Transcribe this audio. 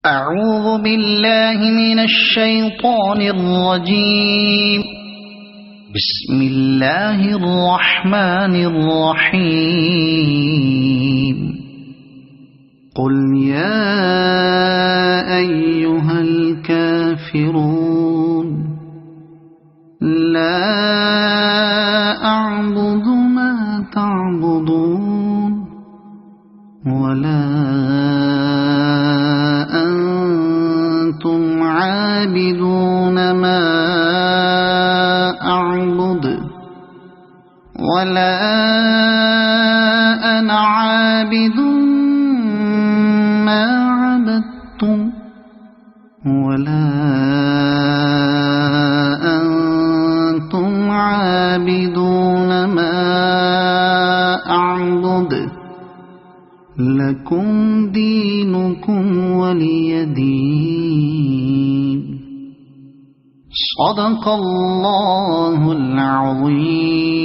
أعوذ بالله من الشيطان الرجيم. بسم الله الرحمن الرحيم. قل يا أيها الكافرون لا أعبد ما تعبدون ولا أنتم عابدون ما أعبد ولا أنا عابد ما عبدتم ولا أنتم عابدون ما أعبد لكم دينكم ولي دين. صدق الله العظيم.